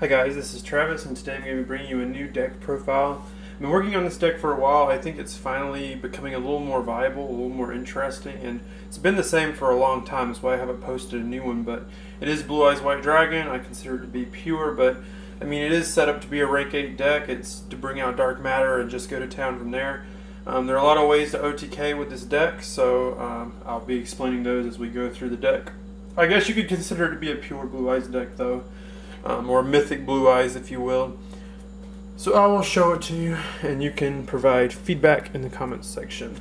Hi guys, this is Travis, and today I'm going to be bringing you a new deck profile. I've been working on this deck for a while. I think it's finally becoming a little more viable, a little more interesting, and it's been the same for a long time. That's why I haven't posted a new one, but it is Blue Eyes White Dragon. I consider it to be pure, but I mean, it is set up to be a rank 8 deck. It's to bring out dark matter and just go to town from there. There are a lot of ways to OTK with this deck, so I'll be explaining those as we go through the deck. I guess you could consider it to be a pure Blue Eyes deck, though. Or Mythic Blue Eyes, if you will. So I will show it to you, and you can provide feedback in the comments section.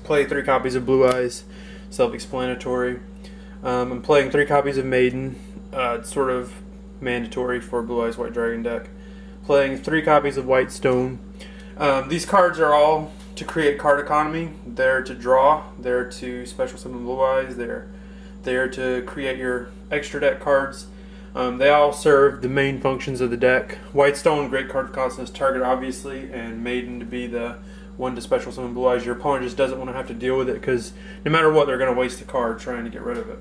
Play 3 copies of Blue Eyes, self-explanatory. I'm playing 3 copies of Maiden. It's sort of mandatory for Blue Eyes White Dragon deck. Playing 3 copies of White Stone. These cards are all to create card economy. They're to draw. They're to special summon Blue Eyes. They're to create your extra deck cards. They all serve the main functions of the deck. White Stone, great card for constant target, obviously, and Maiden to be the one to special summon Blue Eyes. Your opponent just doesn't want to have to deal with it because no matter what, they're going to waste a card trying to get rid of it.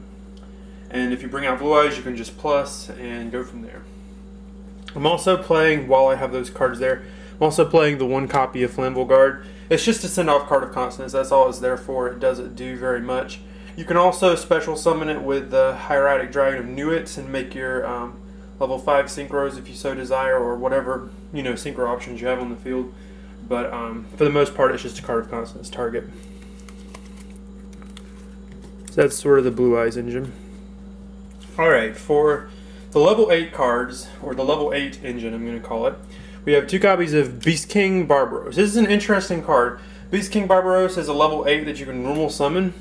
And if you bring out Blue Eyes, you can just plus and go from there. I'm also playing, while I have those cards there, I'm also playing the 1 copy of Flammable Guard. It's just to send off Card of Consonance. That's all it's there for. It doesn't do very much. You can also special summon it with the Hieratic Dragon of Nuit and make your level 5 synchros if you so desire, or whatever synchro options you have on the field. But for the most part, it's just a Card of Consonance target. So that's sort of the Blue Eyes engine. Alright, for the level 8 cards, or the level 8 engine I'm going to call it, we have 2 copies of Beast King Barbaros. This is an interesting card. Beast King Barbaros is a level 8 that you can normal summon.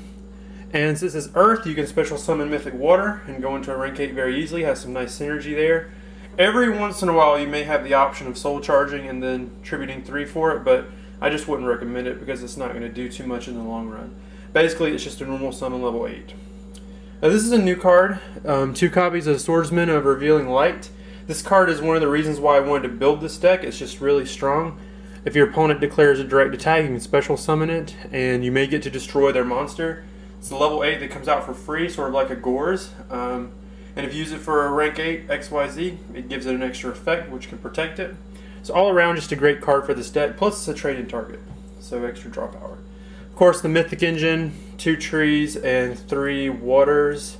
And since it's Earth, you can special summon Mythic Water and go into a rank 8 very easily. Has some nice synergy there. Every once in a while, you may have the option of soul charging and then tributing 3 for it, but I just wouldn't recommend it because it's not going to do too much in the long run. Basically, it's just a normal summon level 8. Now, this is a new card. 2 copies of Swordsman of Revealing Light. This card is one of the reasons why I wanted to build this deck. It's just really strong. If your opponent declares a direct attack, you can special summon it, and you may get to destroy their monster. It's a level 8 that comes out for free, sort of like a Gores. And if you use it for a rank 8 XYZ, it gives it an extra effect, which can protect it. So all around, just a great card for this deck. Plus, it's a trade-in target, so extra draw power. Of course, the Mythic engine, 2 trees and 3 waters.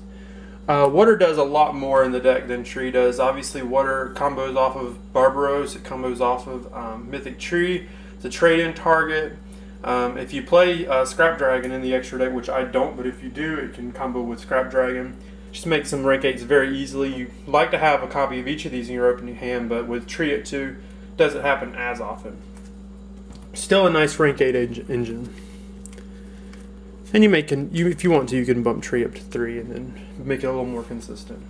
Water does a lot more in the deck than tree does. Obviously, water combos off of Barbaros. It combos off of Mythic Tree. It's a trade-in target. If you play Scrap Dragon in the extra deck, which I don't, but if you do, it can combo with Scrap Dragon. Just make some rank 8s very easily. You like to have a copy of each of these in your opening hand, but with Tree at 2, it doesn't happen as often. Still a nice rank 8 engine. And if you want to, you can bump Tree up to 3 and then make it a little more consistent.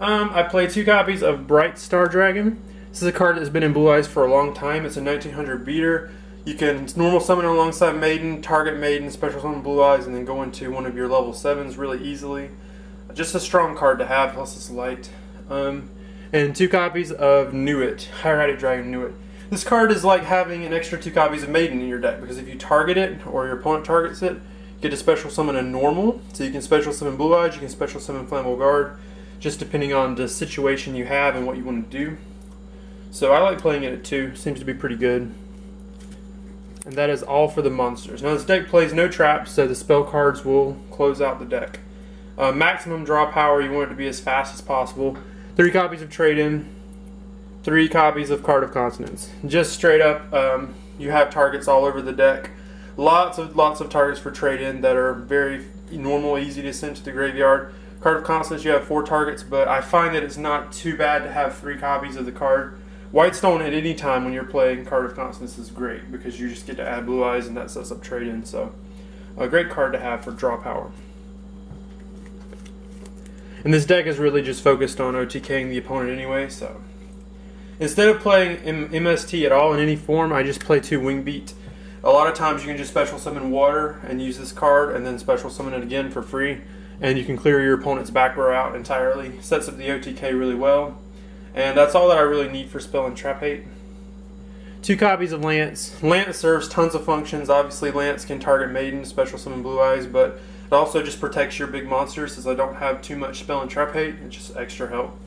I play 2 copies of Bright Star Dragon. This is a card that's been in Blue Eyes for a long time. It's a 1900 beater. You can normal summon it alongside Maiden, target Maiden, special summon Blue Eyes, and then go into one of your level 7s really easily. Just a strong card to have, plus it's light. And 2 copies of Nuit, Hieratic Dragon Nuit. This card is like having an extra 2 copies of Maiden in your deck, because if you target it, or your opponent targets it, you get to special summon a normal. So you can special summon Blue Eyes, you can special summon Flammable Guard, just depending on the situation you have and what you want to do. So I like playing it at 2, seems to be pretty good. And that is all for the monsters. Now this deck plays no traps, so the spell cards will close out the deck. Maximum draw power, you want it to be as fast as possible. 3 copies of Trade-In, 3 copies of Card of Consonance. Just straight up, you have targets all over the deck. Lots of targets for Trade-In that are very normal, easy to send to the graveyard. Card of Consonance, you have 4 targets, but I find that it's not too bad to have 3 copies of the card. White Stone at any time when you're playing Card of Consonance is great because you just get to add Blue Eyes and that sets up Trade-In. So a great card to have for draw power. And this deck is really just focused on OTKing the opponent anyway. So instead of playing MST at all in any form, I just play 2 Wingbeat. A lot of times you can just special summon Water and use this card and then special summon it again for free. And you can clear your opponent's back row out entirely. Sets up the OTK really well. And that's all that I really need for Spell and Trap Hate. 2 copies of Lance. Lance serves tons of functions. Obviously, Lance can target Maiden, special summon Blue Eyes, but it also just protects your big monsters since I don't have too much Spell and Trap Hate. It's just extra help.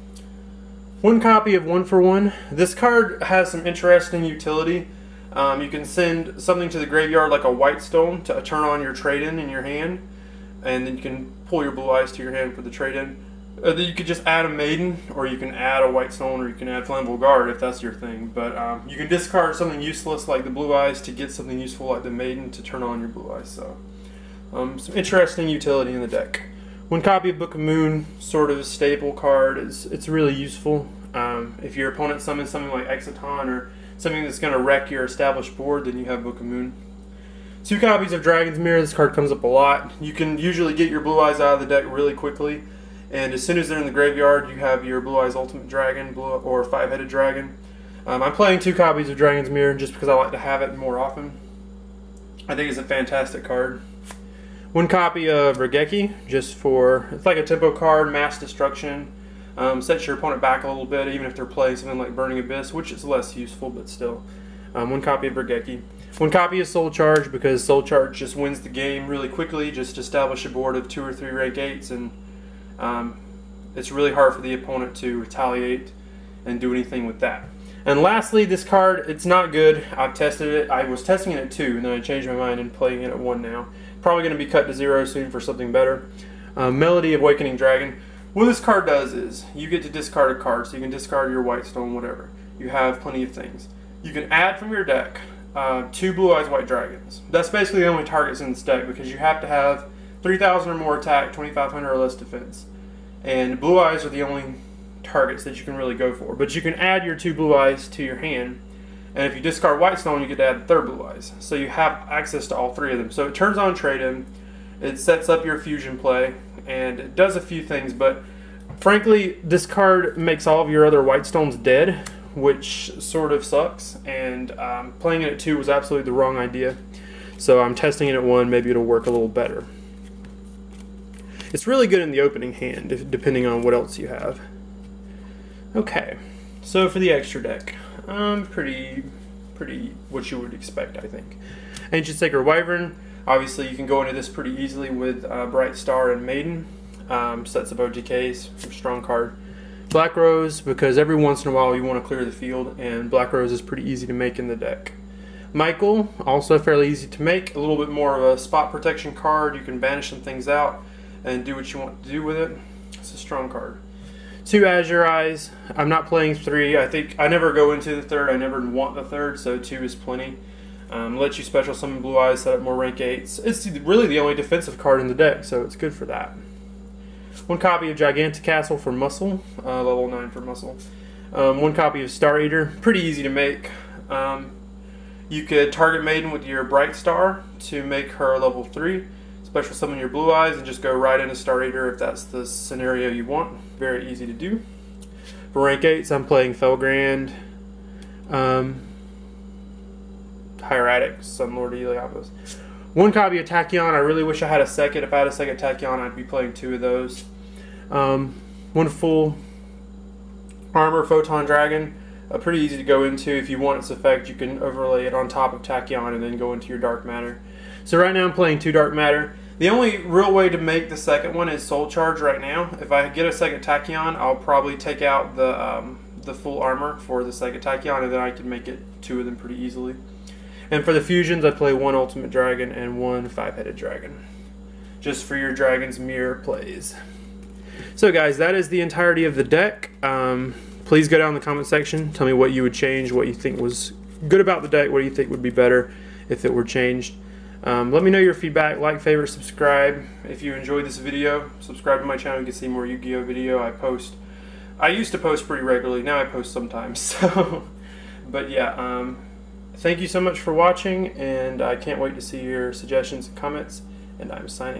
One copy of 1-for-1. This card has some interesting utility. You can send something to the graveyard like a white stone to turn on your trade-in in your hand, and then you can pull your blue eyes to your hand for the trade-in. Then you could just add a maiden, or you can add a white stone, or you can add flammable guard if that's your thing. But you can discard something useless like the blue eyes to get something useful like the maiden to turn on your blue eyes. So some interesting utility in the deck. One copy of Book of Moon, sort of a staple card. It's really useful. If your opponent summons something like Exciton or something that's going to wreck your established board, then you have Book of Moon. 2 copies of Dragon's Mirror. This card comes up a lot. You can usually get your blue eyes out of the deck really quickly, and as soon as they're in the graveyard, you have your blue eyes ultimate dragon or 5-headed dragon. I'm playing 2 copies of Dragon's Mirror just because I like to have it more often. I think it's a fantastic card. 1 copy of Regeki, just for, it's like a tempo card, mass destruction. Sets your opponent back a little bit, even if they're playing something like Burning Abyss, which is less useful, but still. 1 copy of Regeki. 1 copy of Soul Charge, because Soul Charge just wins the game really quickly. Just establish a board of 2 or 3 rank 8s, and it's really hard for the opponent to retaliate and do anything with that. And lastly, this card, it's not good. I've tested it. I was testing it at 2, and then I changed my mind and playing it at 1 now. Probably going to be cut to 0 soon for something better. Melody of Awakening Dragon. What this card does is, you get to discard a card, so you can discard your white stone, whatever. You have plenty of things. You can add from your deck 2 Blue Eyes White Dragons. That's basically the only targets in this deck, because you have to have 3,000 or more attack, 2,500 or less defense. And Blue Eyes are the only targets that you can really go for. But you can add your 2 Blue Eyes to your hand, and if you discard White Stone, you get to add the 3rd Blue Eyes. So you have access to all 3 of them. So it turns on trade-in, it sets up your fusion play, and it does a few things, but frankly, this card makes all of your other White Stones dead, which sort of sucks, and playing it at 2 was absolutely the wrong idea. So I'm testing it at 1, maybe it'll work a little better. It's really good in the opening hand, depending on what else you have. Okay, so for the extra deck, pretty what you would expect, I think. Ancient Sacred Wyvern. Obviously, you can go into this pretty easily with Bright Star and Maiden. Sets up OTKs, strong card. Black Rose, because every once in a while you want to clear the field, and Black Rose is pretty easy to make in the deck. Michael, also fairly easy to make, a little bit more of a spot protection card. You can banish some things out and do what you want to do with it. It's a strong card. 2 Azure Eyes. I'm not playing 3. I think I never go into the 3rd. I never want the 3rd, so 2 is plenty. Lets you special summon Blue Eyes, set up more rank 8s. It's really the only defensive card in the deck, so it's good for that. 1 copy of Gigantic Castle for Muscle, level 9 for Muscle. 1 copy of Star Eater, pretty easy to make. You could target Maiden with your Bright Star to make her level 3. Special summon your Blue Eyes and just go right into Star Eater if that's the scenario you want. Very easy to do. For rank 8s, I'm playing Felgrand, Hieratic, Sunlord Eliopos. 1 copy of Tachyon. I really wish I had a second. If I had a second Tachyon, I'd be playing 2 of those. 1 full armor Photon Dragon. Pretty easy to go into. If you want its effect, you can overlay it on top of Tachyon and then go into your Dark Matter. So right now I'm playing 2 Dark Matter. The only real way to make the second one is Soul Charge right now. If I get a second Tachyon, I'll probably take out the full armor for the second Tachyon, and then I can make it 2 of them pretty easily. And for the fusions, I play 1 Ultimate Dragon and 1 5-headed dragon, just for your Dragon's Mirror plays. So guys, that is the entirety of the deck. Please go down in the comment section, tell me what you would change, what you think was good about the deck, what do you think would be better if it were changed. Let me know your feedback, like, favorite, subscribe. If you enjoyed this video, subscribe to my channel, you can see more Yu-Gi-Oh video. I used to post pretty regularly, now I post sometimes. So, but yeah, thank you so much for watching, and I can't wait to see your suggestions and comments, and I'm signing out.